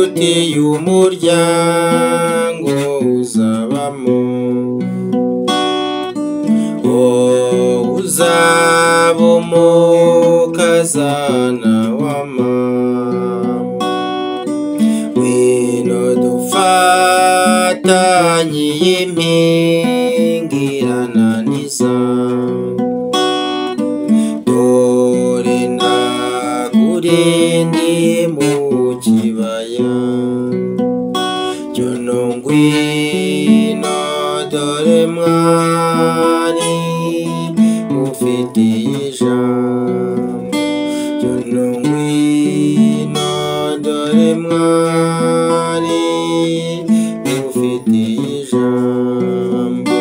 ngufitiye umuryango uzabamo, uzaba umukazana wa mama. Ngwino dufatanye impingirana n'iza, dore nakurindi mu kibaya, jono ngwino dore mwari ngufitiye ijambo, jono ngwino dore mwari ngufitiye ijambo.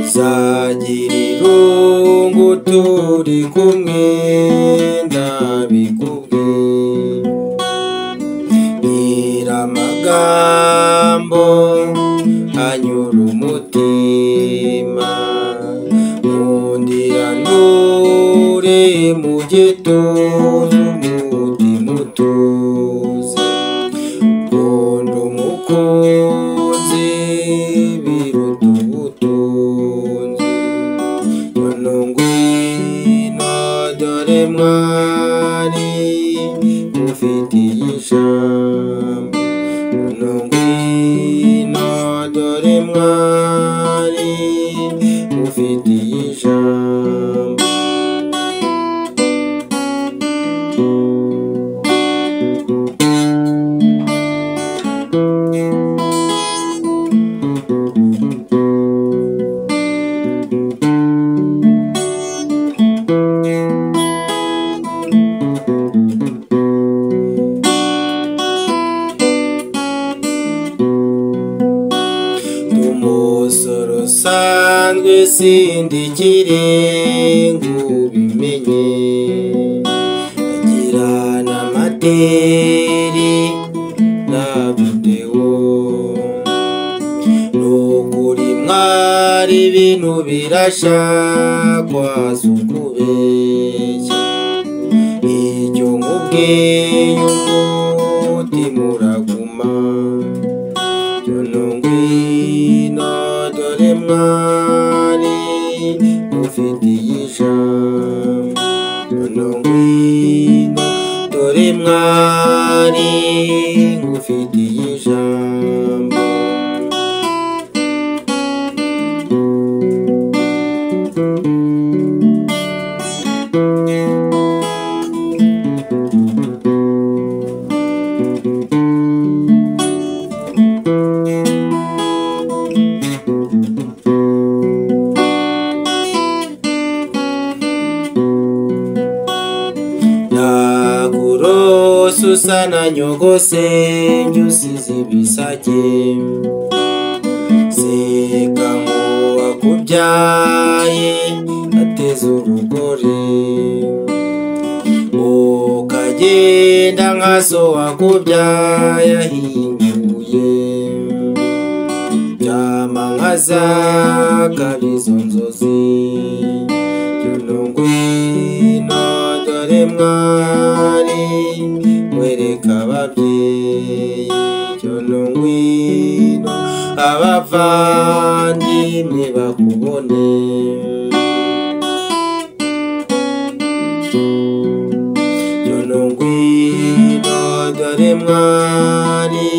Uzagira irungu turi kumwe ndabikubwiye, nyiramagambo anyura umutima, nkundira nture mu gituza umutima utuze, nkunda umukunzi biruta ubutunzi, jono ngwino dore mwari ngufitiye ijambo, jono ngwino dore mwari ngufitiye ijambo. Umusoro usanzwe sindikire ngubimenye, agira n'amateri na videwo, nukuri mwari ibintu birashakwa zukubeshya, icyo nkubwiye umutima uraguma, jono ngwino dore mwari ngufitiye ijambo, jono ngwino dore mwari ngufitiye ijambo. Nakurose usa na nyogosenge usize ibisage, seka nk'uwakubyaye ateze urugori, ukagenda nka so wakubyaye ahinduye, byama nka zakabizo nzozi, jono ngwino dore mwari mwereka ababyeyi, jono ngwino abavandimwe bakubone, jono ngwino dore mwari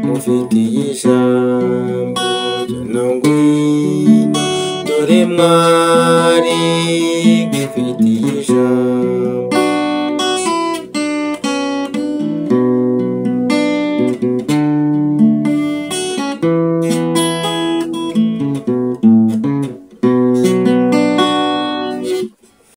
ngufitiye ijambo, jono ngwino dore mwari ngufitiye